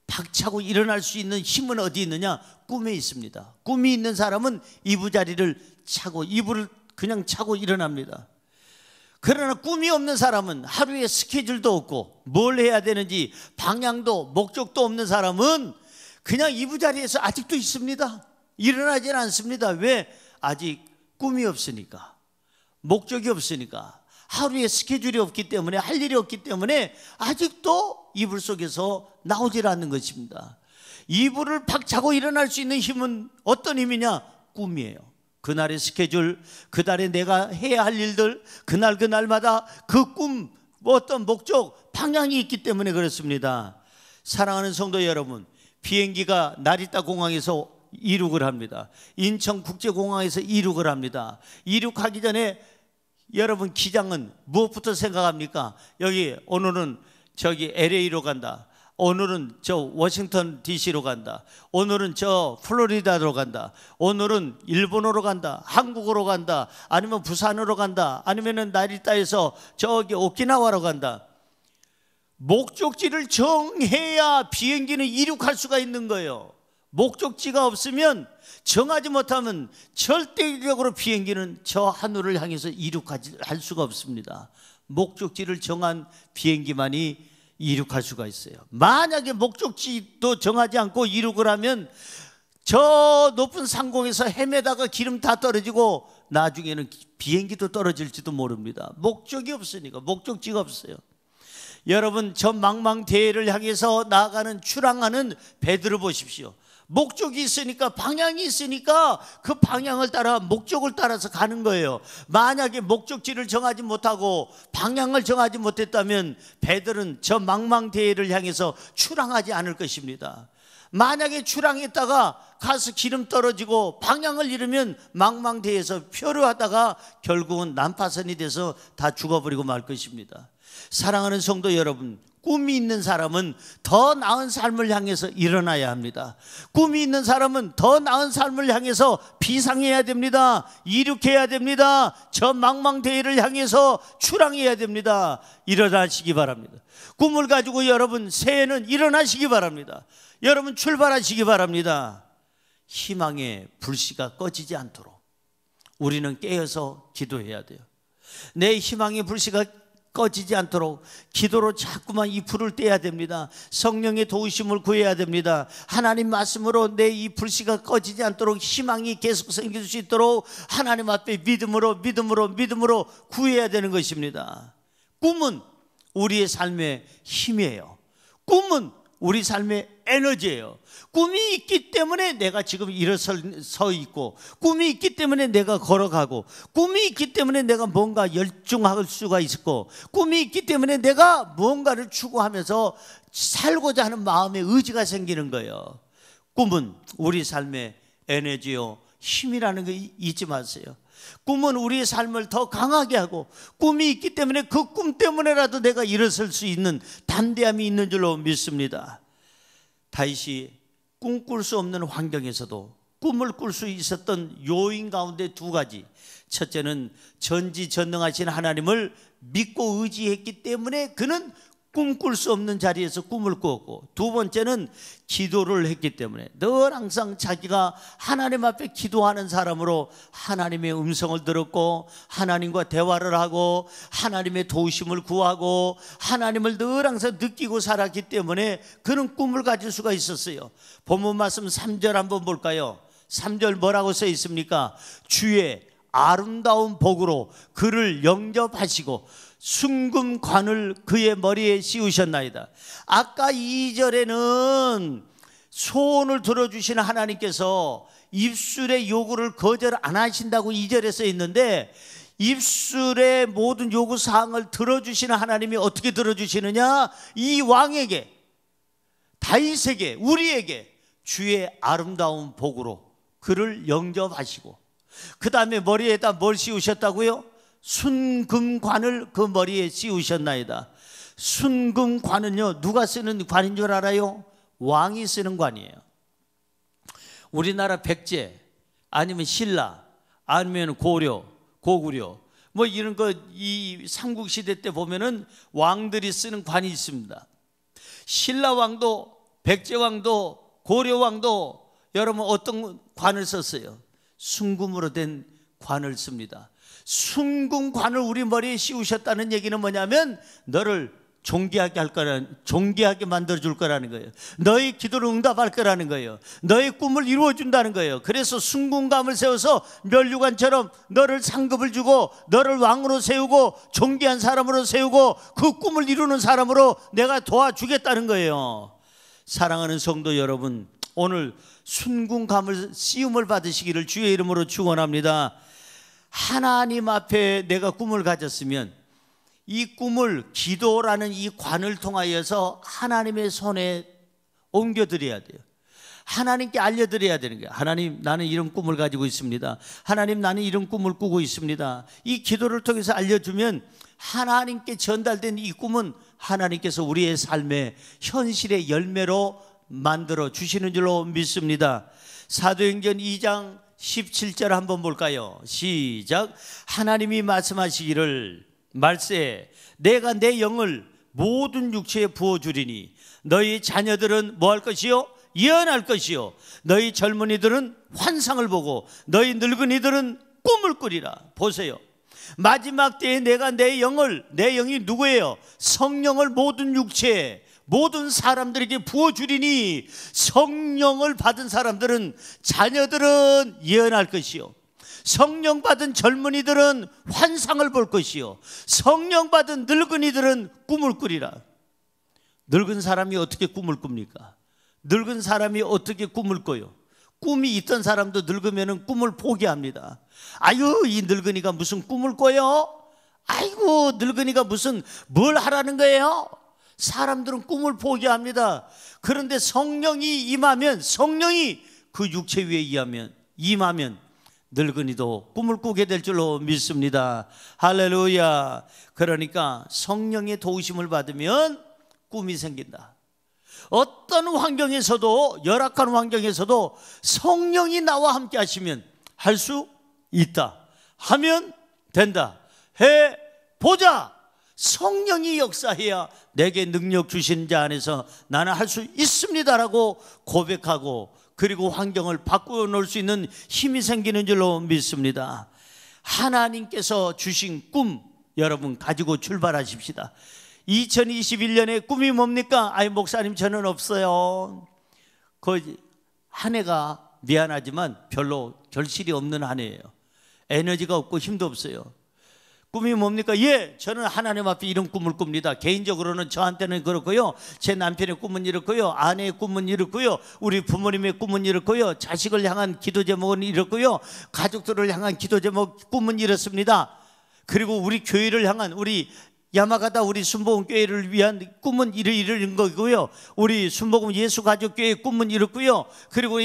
박차고 일어날 수 있는 힘은 어디 있느냐? 꿈에 있습니다. 꿈이 있는 사람은 이부자리를 차고, 이불을 그냥 차고 일어납니다. 그러나 꿈이 없는 사람은 하루에 스케줄도 없고 뭘 해야 되는지 방향도 목적도 없는 사람은 그냥 이부자리에서 아직도 있습니다. 일어나질 않습니다. 왜? 아직 꿈이 없으니까, 목적이 없으니까, 하루에 스케줄이 없기 때문에, 할 일이 없기 때문에 아직도 이불 속에서 나오질 않는 것입니다. 이불을 박차고 일어날 수 있는 힘은 어떤 힘이냐? 꿈이에요. 그날의 스케줄, 그날에 내가 해야 할 일들, 그날마다 그 꿈, 어떤 목적, 방향이 있기 때문에 그렇습니다. 사랑하는 성도 여러분, 비행기가 나리타 공항에서 이륙을 합니다. 인천국제공항에서 이륙을 합니다. 이륙하기 전에 여러분 기장은 무엇부터 생각합니까? 여기 오늘은 저기 LA로 간다. 오늘은 저 워싱턴 DC로 간다. 오늘은 저 플로리다로 간다. 오늘은 일본으로 간다. 한국으로 간다. 아니면 부산으로 간다. 아니면은 나리타에서 저기 오키나와로 간다. 목적지를 정해야 비행기는 이륙할 수가 있는 거예요. 목적지가 없으면, 정하지 못하면 절대적으로 비행기는 저 하늘을 향해서 이륙할 수가 없습니다. 목적지를 정한 비행기만이 이륙할 수가 있어요. 만약에 목적지도 정하지 않고 이륙을 하면 저 높은 상공에서 헤매다가 기름 다 떨어지고 나중에는 비행기도 떨어질지도 모릅니다. 목적이 없으니까, 목적지가 없어요. 여러분, 저 망망대해를 향해서 나아가는 출항하는 배들을 보십시오. 목적이 있으니까, 방향이 있으니까 그 방향을 따라, 목적을 따라서 가는 거예요. 만약에 목적지를 정하지 못하고 방향을 정하지 못했다면 배들은 저 망망대해를 향해서 출항하지 않을 것입니다. 만약에 출항했다가 가서 기름 떨어지고 방향을 잃으면 망망대해에서 표류하다가 결국은 난파선이 돼서 다 죽어버리고 말 것입니다. 사랑하는 성도 여러분, 꿈이 있는 사람은 더 나은 삶을 향해서 일어나야 합니다. 꿈이 있는 사람은 더 나은 삶을 향해서 비상해야 됩니다. 이륙해야 됩니다. 저 망망대해를 향해서 출항해야 됩니다. 일어나시기 바랍니다. 꿈을 가지고 여러분 새해는 일어나시기 바랍니다. 여러분 출발하시기 바랍니다. 희망의 불씨가 꺼지지 않도록 우리는 깨어서 기도해야 돼요. 내 희망의 불씨가 꺼지지 않도록 기도로 자꾸만 이 불을 떼야 됩니다. 성령의 도우심을 구해야 됩니다. 하나님 말씀으로 내 이 불씨가 꺼지지 않도록 희망이 계속 생길 수 있도록 하나님 앞에 믿음으로 구해야 되는 것입니다. 꿈은 우리의 삶의 힘이에요. 꿈은 우리 삶의 에너지예요. 꿈이 있기 때문에 내가 지금 일어서 있고, 꿈이 있기 때문에 내가 걸어가고, 꿈이 있기 때문에 내가 뭔가 열중할 수가 있고, 꿈이 있기 때문에 내가 무언가를 추구하면서 살고자 하는 마음의 의지가 생기는 거예요. 꿈은 우리 삶의 에너지요, 힘이라는 거 잊지 마세요. 꿈은 우리의 삶을 더 강하게 하고, 꿈이 있기 때문에 그 꿈 때문에라도 내가 일어설 수 있는 담대함이 있는 줄로 믿습니다. 다윗이 꿈꿀 수 없는 환경에서도 꿈을 꿀 수 있었던 요인 가운데 두 가지. 첫째는 전지전능하신 하나님을 믿고 의지했기 때문에 그는 꿈꿀 수 없는 자리에서 꿈을 꾸었고, 두 번째는 기도를 했기 때문에 늘 항상 자기가 하나님 앞에 기도하는 사람으로 하나님의 음성을 들었고, 하나님과 대화를 하고, 하나님의 도우심을 구하고, 하나님을 늘 항상 느끼고 살았기 때문에 그는 꿈을 가질 수가 있었어요. 본문 말씀 3절 한번 볼까요? 3절 뭐라고 써 있습니까? 주의 아름다운 복으로 그를 영접하시고 순금관을 그의 머리에 씌우셨나이다. 아까 2절에는 소원을 들어주시는 하나님께서 입술의 요구를 거절 안 하신다고 2절에 써 있는데, 입술의 모든 요구사항을 들어주시는 하나님이 어떻게 들어주시느냐? 이 왕에게, 다윗에게, 우리에게 주의 아름다운 복으로 그를 영접하시고, 그 다음에 머리에다 뭘 씌우셨다고요? 순금관을 그 머리에 씌우셨나이다. 순금관은요, 누가 쓰는 관인 줄 알아요? 왕이 쓰는 관이에요. 우리나라 백제, 아니면 신라, 아니면 고려, 고구려, 뭐 이런 거, 이 삼국시대 때 보면은 왕들이 쓰는 관이 있습니다. 신라 왕도, 백제 왕도, 고려 왕도 여러분 어떤 관을 썼어요? 순금으로 된 관을 씁니다. 순금관을 우리 머리에 씌우셨다는 얘기는 뭐냐면 너를 존귀하게 할 거라는, 존귀하게 만들어 줄 거라는 거예요. 너의 기도를 응답할 거라는 거예요. 너의 꿈을 이루어 준다는 거예요. 그래서 순금관을 세워서 면류관처럼 너를 상급을 주고, 너를 왕으로 세우고, 존귀한 사람으로 세우고, 그 꿈을 이루는 사람으로 내가 도와주겠다는 거예요. 사랑하는 성도 여러분, 오늘 순궁감을 씌움을 받으시기를 주의 이름으로 축원합니다. 하나님 앞에 내가 꿈을 가졌으면 이 꿈을 기도라는 이 관을 통하여서 하나님의 손에 옮겨드려야 돼요. 하나님께 알려드려야 되는 거예요. 하나님, 나는 이런 꿈을 가지고 있습니다. 하나님, 나는 이런 꿈을 꾸고 있습니다. 이 기도를 통해서 알려주면 하나님께 전달된 이 꿈은 하나님께서 우리의 삶의 현실의 열매로 만들어 주시는 줄로 믿습니다. 사도행전 2장 17절 한번 볼까요? 시작. 하나님이 말씀하시기를 말세 내가 내 영을 모든 육체에 부어주리니 너희 자녀들은 뭐 할 것이요? 예언할 것이요 너희 젊은이들은 환상을 보고 너희 늙은이들은 꿈을 꾸리라. 보세요. 마지막 때에 내가 내 영이 누구예요? 성령을 모든 육체에 모든 사람들에게 부어주리니 성령을 받은 사람들은 자녀들은 예언할 것이요 성령 받은 젊은이들은 환상을 볼 것이요 성령 받은 늙은이들은 꿈을 꾸리라. 늙은 사람이 어떻게 꿈을 꿉니까? 늙은 사람이 어떻게 꿈을 꿔요? 꿈이 있던 사람도 늙으면 꿈을 포기합니다. 아유, 이 늙은이가 무슨 꿈을 꿔요? 아이고, 늙은이가 무슨 뭘 하라는 거예요? 사람들은 꿈을 포기합니다. 그런데 성령이 임하면, 성령이 그 육체 위에 임하면 늙은이도 꿈을 꾸게 될 줄로 믿습니다. 할렐루야. 그러니까 성령의 도우심을 받으면 꿈이 생긴다. 어떤 환경에서도, 열악한 환경에서도 성령이 나와 함께 하시면 할 수 있다. 하면 된다. 해보자. 성령이 역사해야 내게 능력 주신 자 안에서 나는 할 수 있습니다라고 고백하고 그리고 환경을 바꾸어 놓을 수 있는 힘이 생기는 줄로 믿습니다. 하나님께서 주신 꿈 여러분 가지고 출발하십시다. 2021년의 꿈이 뭡니까? 아이, 목사님 저는 없어요. 그 한 해가 미안하지만 별로 결실이 없는 한 해예요. 에너지가 없고 힘도 없어요. 꿈이 뭡니까? 예, 저는 하나님 앞에 이런 꿈을 꿉니다. 개인적으로는 저한테는 그렇고요, 제 남편의 꿈은 이렇고요, 아내의 꿈은 이렇고요, 우리 부모님의 꿈은 이렇고요, 자식을 향한 기도 제목은 이렇고요, 가족들을 향한 기도 제목 꿈은 이렇습니다. 그리고 우리 교회를 향한, 우리 야마가다 우리 순복음 교회를 위한 꿈은 이런 거고요, 우리 순복음 예수가족교회의 꿈은 이렇고요, 그리고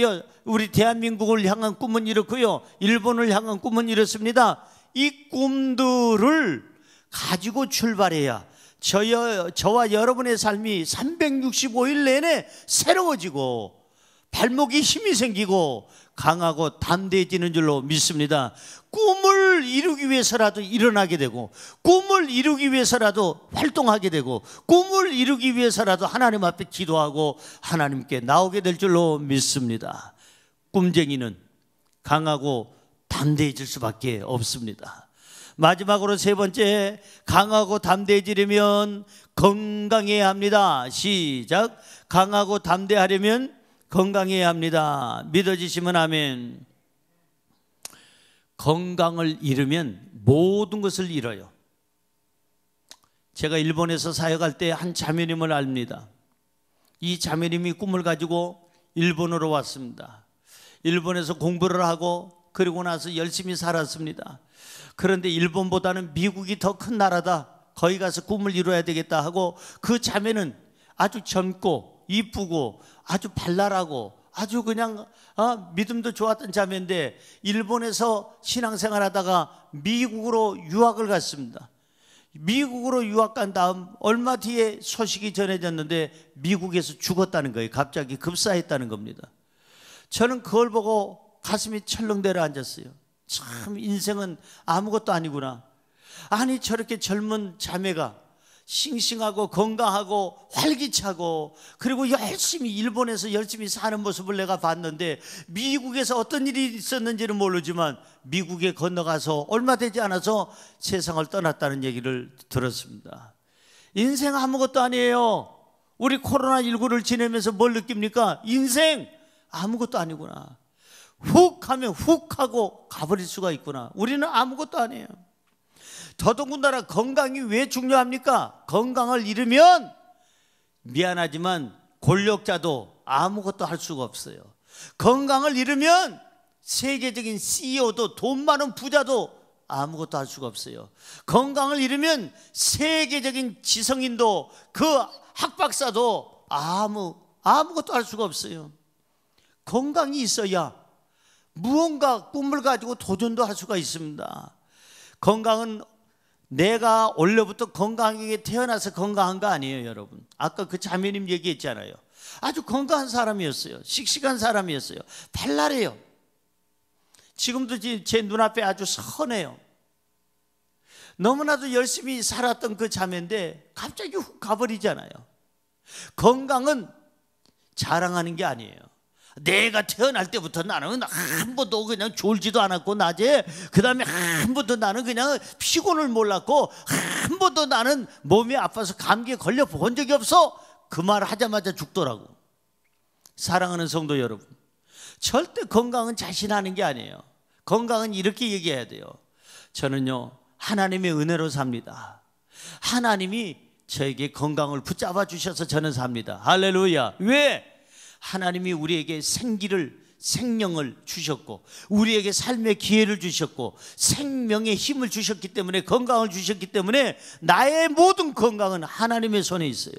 우리 대한민국을 향한 꿈은 이렇고요, 일본을 향한 꿈은 이렇습니다. 이 꿈들을 가지고 출발해야 저와 여러분의 삶이 365일 내내 새로워지고 발목에 힘이 생기고 강하고 담대해지는 줄로 믿습니다. 꿈을 이루기 위해서라도 일어나게 되고, 꿈을 이루기 위해서라도 활동하게 되고, 꿈을 이루기 위해서라도 하나님 앞에 기도하고 하나님께 나오게 될 줄로 믿습니다. 꿈쟁이는 강하고 담대해질 수밖에 없습니다. 마지막으로 세 번째, 강하고 담대해지려면 건강해야 합니다. 시작. 강하고 담대하려면 건강해야 합니다. 믿어지시면 아멘. 건강을 잃으면 모든 것을 잃어요. 제가 일본에서 사역할 때 한 자매님을 압니다. 이 자매님이 꿈을 가지고 일본으로 왔습니다. 일본에서 공부를 하고 그리고 나서 열심히 살았습니다. 그런데 일본보다는 미국이 더 큰 나라다, 거기 가서 꿈을 이루어야 되겠다 하고, 그 자매는 아주 젊고 이쁘고 아주 발랄하고 아주 그냥 믿음도 좋았던 자매인데 일본에서 신앙생활 하다가 미국으로 유학을 갔습니다. 미국으로 유학 간 다음 얼마 뒤에 소식이 전해졌는데 미국에서 죽었다는 거예요. 갑자기 급사했다는 겁니다. 저는 그걸 보고 가슴이 철렁 내려앉았어요. 참, 인생은 아무것도 아니구나. 아니, 저렇게 젊은 자매가 싱싱하고 건강하고 활기차고 그리고 열심히 일본에서 열심히 사는 모습을 내가 봤는데, 미국에서 어떤 일이 있었는지는 모르지만 미국에 건너가서 얼마 되지 않아서 세상을 떠났다는 얘기를 들었습니다. 인생 아무것도 아니에요. 우리 코로나19를 지내면서 뭘 느낍니까? 인생 아무것도 아니구나. 훅 하면 훅 하고 가버릴 수가 있구나. 우리는 아무것도 아니에요. 더더군다나 건강이 왜 중요합니까? 건강을 잃으면 미안하지만 권력자도 아무것도 할 수가 없어요. 건강을 잃으면 세계적인 CEO도 돈 많은 부자도 아무것도 할 수가 없어요. 건강을 잃으면 세계적인 지성인도 그 학박사도 아무것도 할 수가 없어요. 건강이 있어야 무언가 꿈을 가지고 도전도 할 수가 있습니다. 건강은 내가 원래부터 건강하게 태어나서 건강한 거 아니에요, 여러분. 아까 그 자매님 얘기했잖아요. 아주 건강한 사람이었어요. 씩씩한 사람이었어요. 발랄해요. 지금도 제 눈앞에 아주 선해요. 너무나도 열심히 살았던 그 자매인데 갑자기 훅 가버리잖아요. 건강은 자랑하는 게 아니에요. 내가 태어날 때부터 나는 한 번도 그냥 졸지도 않았고 낮에, 그 다음에 한 번도 나는 그냥 피곤을 몰랐고, 한 번도 나는 몸이 아파서 감기에 걸려 본 적이 없어. 그 말 하자마자 죽더라고. 사랑하는 성도 여러분, 절대 건강은 자신하는 게 아니에요. 건강은 이렇게 얘기해야 돼요. 저는요, 하나님의 은혜로 삽니다. 하나님이 저에게 건강을 붙잡아 주셔서 저는 삽니다. 할렐루야. 왜? 하나님이 우리에게 생명을 주셨고, 우리에게 삶의 기회를 주셨고, 생명의 힘을 주셨기 때문에, 건강을 주셨기 때문에 나의 모든 건강은 하나님의 손에 있어요.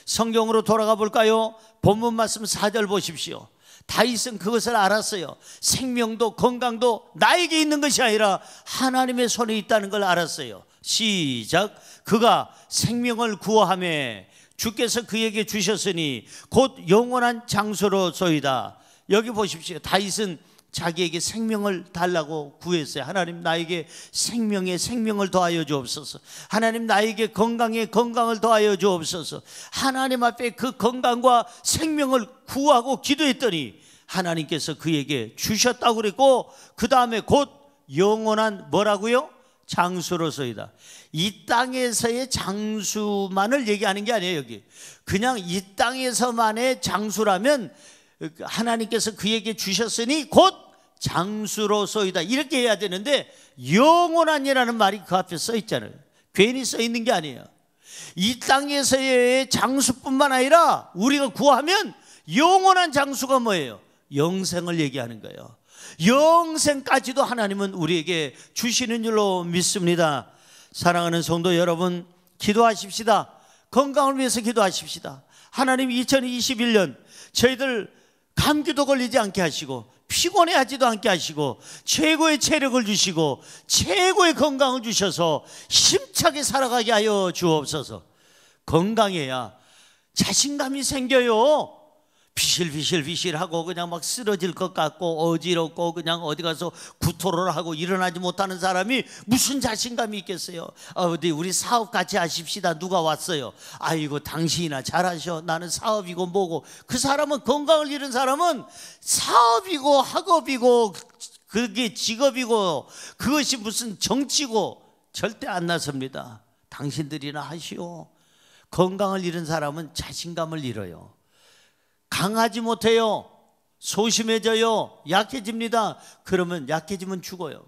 성경으로 돌아가 볼까요? 본문 말씀 4절 보십시오. 다윗은 그것을 알았어요. 생명도 건강도 나에게 있는 것이 아니라 하나님의 손에 있다는 걸 알았어요. 시작. 그가 생명을 구하며 주께서 그에게 주셨으니 곧 영원한 장소로소이다. 여기 보십시오. 다윗은 자기에게 생명을 달라고 구했어요. 하나님, 나에게 생명을 더하여 주옵소서. 하나님, 나에게 건강을 더하여 주옵소서. 하나님 앞에 그 건강과 생명을 구하고 기도했더니 하나님께서 그에게 주셨다고 그랬고, 그 다음에 곧 영원한 뭐라고요? 장수로서이다. 이 땅에서의 장수만을 얘기하는 게 아니에요. 여기 그냥 이 땅에서만의 장수라면 하나님께서 그에게 주셨으니 곧 장수로서이다, 이렇게 해야 되는데 영원한이라는 말이 그 앞에 써 있잖아요. 괜히 써 있는 게 아니에요. 이 땅에서의 장수뿐만 아니라 우리가 구하면 영원한 장수가 뭐예요? 영생을 얘기하는 거예요. 영생까지도 하나님은 우리에게 주시는 줄로 믿습니다. 사랑하는 성도 여러분, 기도하십시다. 건강을 위해서 기도하십시다. 하나님, 2021년 저희들 감기도 걸리지 않게 하시고 피곤해하지도 않게 하시고 최고의 체력을 주시고 최고의 건강을 주셔서 힘차게 살아가게 하여 주옵소서. 건강해야 자신감이 생겨요. 비실비실하고 그냥 막 쓰러질 것 같고 어지럽고 그냥 어디 가서 구토를 하고 일어나지 못하는 사람이 무슨 자신감이 있겠어요? 어디 우리 사업 같이 하십시다. 누가 왔어요. 아이고, 당신이나 잘하셔. 나는 사업이고 뭐고. 그 사람은, 건강을 잃은 사람은 사업이고 학업이고 그게 직업이고 그것이 무슨 정치고 절대 안 나섭니다. 당신들이나 하시오. 건강을 잃은 사람은 자신감을 잃어요. 강하지 못해요. 소심해져요. 약해집니다. 그러면 약해지면 죽어요.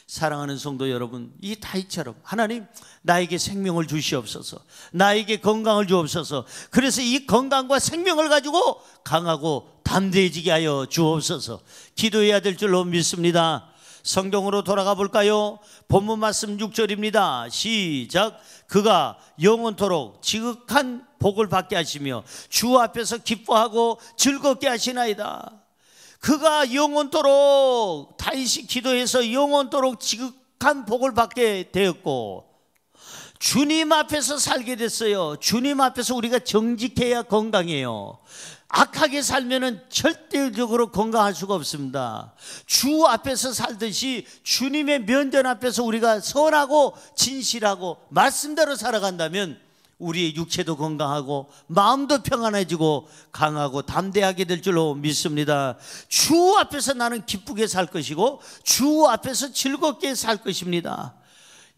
사랑하는 성도 여러분, 이 다윗처럼 하나님, 나에게 생명을 주시옵소서. 나에게 건강을 주옵소서. 그래서 이 건강과 생명을 가지고 강하고 담대해지게 하여 주옵소서. 기도해야 될 줄로 믿습니다. 성경으로 돌아가 볼까요? 본문 말씀 6절입니다. 시작. 그가 영원토록 지극한 복을 받게 하시며 주 앞에서 기뻐하고 즐겁게 하시나이다. 그가 영원토록, 다윗이 기도해서 영원토록 지극한 복을 받게 되었고 주님 앞에서 살게 됐어요. 주님 앞에서 우리가 정직해야 건강해요. 악하게 살면은 절대적으로 건강할 수가 없습니다. 주 앞에서 살듯이 주님의 면전 앞에서 우리가 선하고 진실하고 말씀대로 살아간다면 우리의 육체도 건강하고 마음도 평안해지고 강하고 담대하게 될 줄로 믿습니다. 주 앞에서 나는 기쁘게 살 것이고 주 앞에서 즐겁게 살 것입니다.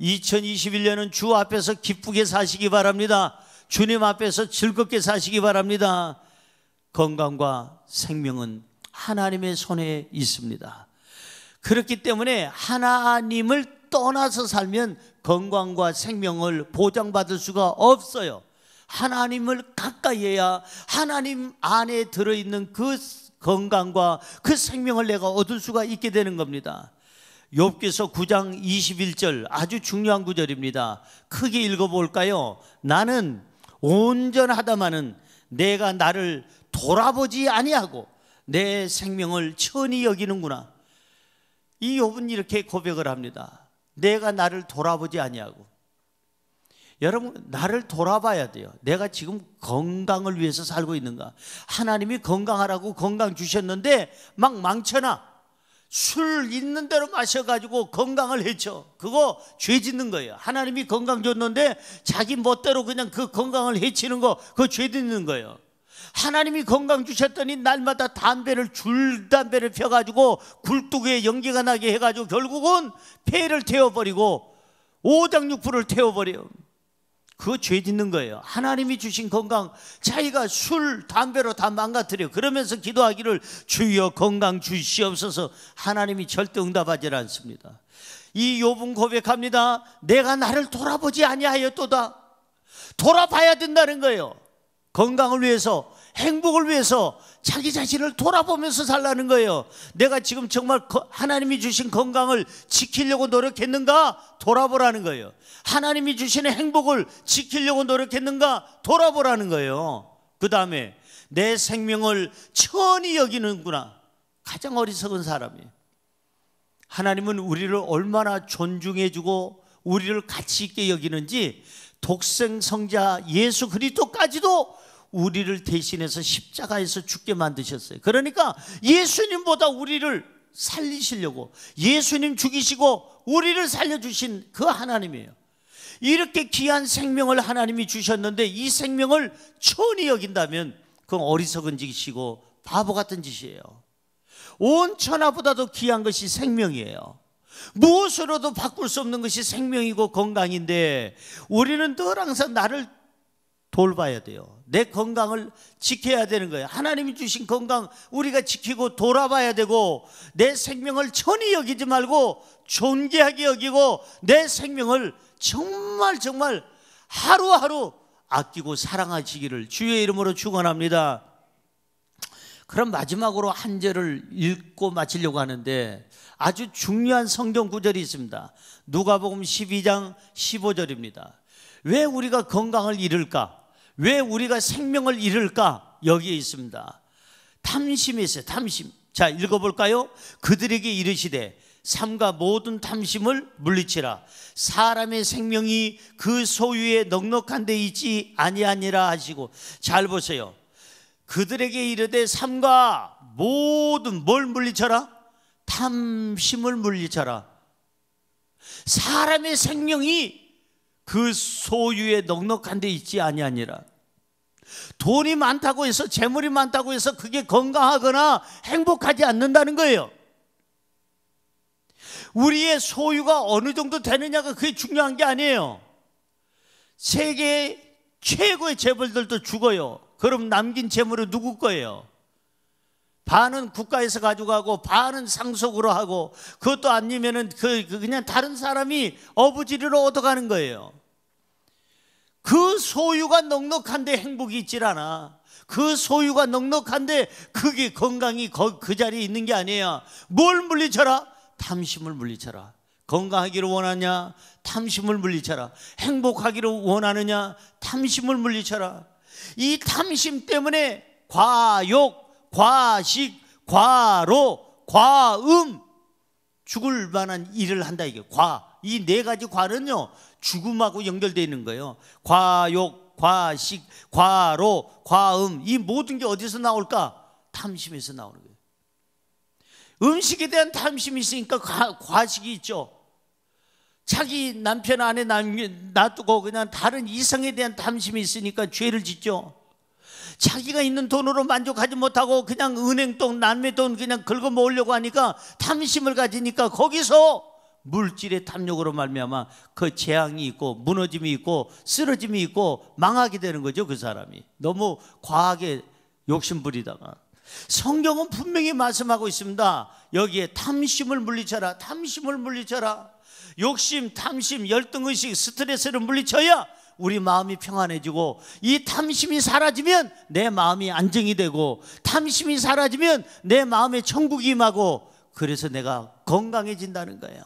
2021년은 주 앞에서 기쁘게 사시기 바랍니다. 주님 앞에서 즐겁게 사시기 바랍니다. 건강과 생명은 하나님의 손에 있습니다. 그렇기 때문에 하나님을 떠나서 살면 건강과 생명을 보장받을 수가 없어요. 하나님을 가까이 해야 하나님 안에 들어있는 그 건강과 그 생명을 내가 얻을 수가 있게 되는 겁니다. 욥기서 9장 21절 아주 중요한 구절입니다. 크게 읽어볼까요? 나는 온전하다마는 내가 나를 돌아보지 아니하고 내 생명을 천히 여기는구나. 이 욥은 이렇게 고백을 합니다. 내가 나를 돌아보지 아니하고. 여러분, 나를 돌아봐야 돼요. 내가 지금 건강을 위해서 살고 있는가? 하나님이 건강하라고 건강 주셨는데 막 망쳐놔. 술 있는 대로 마셔가지고 건강을 해쳐. 그거 죄 짓는 거예요. 하나님이 건강 줬는데 자기 멋대로 그냥 그 건강을 해치는 거, 그거 죄 짓는 거예요. 하나님이 건강 주셨더니 날마다 줄담배를 펴가지고 굴뚝에 연기가 나게 해가지고 결국은 폐를 태워버리고 오장육부를 태워버려요. 그거 죄 짓는 거예요. 하나님이 주신 건강 자기가 술, 담배로 다 망가뜨려. 그러면서 기도하기를 주여 건강 주시옵소서. 하나님이 절대 응답하지 않습니다. 이 욥은 고백합니다. 내가 나를 돌아보지 아니하였도다. 돌아봐야 된다는 거예요. 건강을 위해서, 행복을 위해서 자기 자신을 돌아보면서 살라는 거예요. 내가 지금 정말 하나님이 주신 건강을 지키려고 노력했는가? 돌아보라는 거예요. 하나님이 주시는 행복을 지키려고 노력했는가? 돌아보라는 거예요. 그 다음에 내 생명을 천히 여기는구나. 가장 어리석은 사람이에요. 하나님은 우리를 얼마나 존중해주고 우리를 가치 있게 여기는지 독생성자 예수 그리스도까지도 우리를 대신해서 십자가에서 죽게 만드셨어요. 그러니까 예수님보다 우리를 살리시려고 예수님 죽이시고 우리를 살려주신 그 하나님이에요. 이렇게 귀한 생명을 하나님이 주셨는데 이 생명을 천히 여긴다면 그건 어리석은 짓이고 바보 같은 짓이에요. 온 천하보다도 귀한 것이 생명이에요. 무엇으로도 바꿀 수 없는 것이 생명이고 건강인데 우리는 늘 항상 나를 돌봐야 돼요. 내 건강을 지켜야 되는 거예요. 하나님이 주신 건강 우리가 지키고 돌아봐야 되고 내 생명을 천히 여기지 말고 존귀하게 여기고 내 생명을 정말 하루하루 아끼고 사랑하시기를 주의 이름으로 축원합니다. 그럼 마지막으로 한 절을 읽고 마치려고 하는데 아주 중요한 성경 구절이 있습니다. 누가복음 12장 15절입니다. 왜 우리가 건강을 잃을까? 왜 우리가 생명을 잃을까? 여기에 있습니다. 탐심이 있어요. 탐심. 자, 읽어볼까요? 그들에게 이르시되 삼가 모든 탐심을 물리치라. 사람의 생명이 그 소유에 넉넉한 데 있지 아니하니라 하시고. 잘 보세요. 그들에게 이르되 삼가 모든 뭘 물리쳐라? 탐심을 물리쳐라. 사람의 생명이 그 소유에 넉넉한 데 있지 아니하니라. 돈이 많다고 해서 재물이 많다고 해서 그게 건강하거나 행복하지 않는다는 거예요. 우리의 소유가 어느 정도 되느냐가 그게 중요한 게 아니에요. 세계 최고의 재벌들도 죽어요. 그럼 남긴 재물은 누구 거예요? 반은 국가에서 가져가고 반은 상속으로 하고 그것도 아니면은 그냥 다른 사람이 어부지리로 얻어가는 거예요. 그 소유가 넉넉한데 행복이 있질 않아. 그 소유가 넉넉한데 그게 건강이 그 자리에 있는 게 아니에요. 뭘 물리쳐라? 탐심을 물리쳐라. 건강하기를 원하냐? 탐심을 물리쳐라. 행복하기를 원하느냐? 탐심을 물리쳐라. 이 탐심 때문에 과욕, 과식, 과로, 과음 죽을 만한 일을 한다 이게. 이 네 가지 과는요 죽음하고 연결되어 있는 거예요. 과욕, 과식, 과로, 과음 이 모든 게 어디서 나올까? 탐심에서 나오는 거예요. 음식에 대한 탐심이 있으니까 과식이 있죠. 자기 남편 안에 놔두고 그냥 다른 이성에 대한 탐심이 있으니까 죄를 짓죠. 자기가 있는 돈으로 만족하지 못하고 그냥 은행돈, 남의 돈 그냥 긁어 모으려고 하니까 탐심을 가지니까 거기서 물질의 탐욕으로 말미암아 그 재앙이 있고 무너짐이 있고 쓰러짐이 있고 망하게 되는 거죠. 그 사람이 너무 과하게 욕심부리다가. 성경은 분명히 말씀하고 있습니다. 여기에 탐심을 물리쳐라. 탐심을 물리쳐라. 욕심, 탐심, 열등의식, 스트레스를 물리쳐야 우리 마음이 평안해지고, 이 탐심이 사라지면 내 마음이 안정이 되고, 탐심이 사라지면 내 마음에 천국이 임하고, 그래서 내가 건강해진다는 거예요.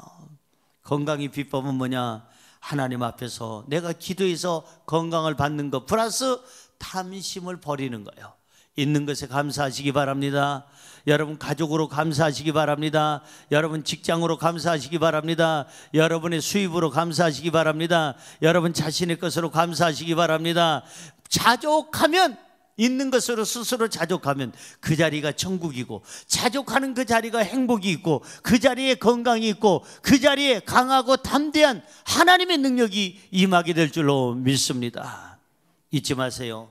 건강의 비법은 뭐냐? 하나님 앞에서 내가 기도해서 건강을 받는 것 플러스 탐심을 버리는 거예요. 있는 것에 감사하시기 바랍니다. 여러분 가족으로 감사하시기 바랍니다. 여러분 직장으로 감사하시기 바랍니다. 여러분의 수입으로 감사하시기 바랍니다. 여러분 자신의 것으로 감사하시기 바랍니다. 자족하면, 있는 것으로 스스로 자족하면 그 자리가 천국이고, 자족하는 그 자리가 행복이 있고, 그 자리에 건강이 있고, 그 자리에 강하고 담대한 하나님의 능력이 임하게 될 줄로 믿습니다. 잊지 마세요.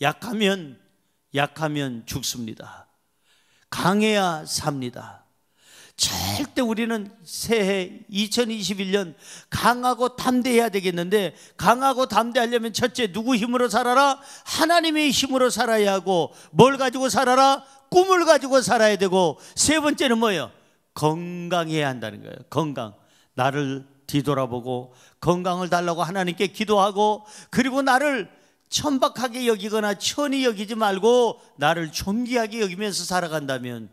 약하면 죽습니다. 강해야 삽니다. 절대 우리는 새해 2021년 강하고 담대해야 되겠는데, 강하고 담대하려면 첫째, 누구 힘으로 살아라? 하나님의 힘으로 살아야 하고, 뭘 가지고 살아라? 꿈을 가지고 살아야 되고, 세 번째는 뭐예요? 건강해야 한다는 거예요. 건강. 나를 뒤돌아보고 건강을 달라고 하나님께 기도하고, 그리고 나를 천박하게 여기거나 천히 여기지 말고 나를 존귀하게 여기면서 살아간다면,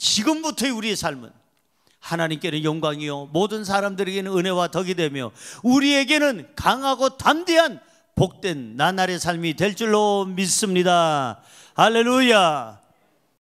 지금부터의 우리의 삶은 하나님께는 영광이요 모든 사람들에게는 은혜와 덕이 되며, 우리에게는 강하고 담대한 복된 나날의 삶이 될 줄로 믿습니다. 할렐루야.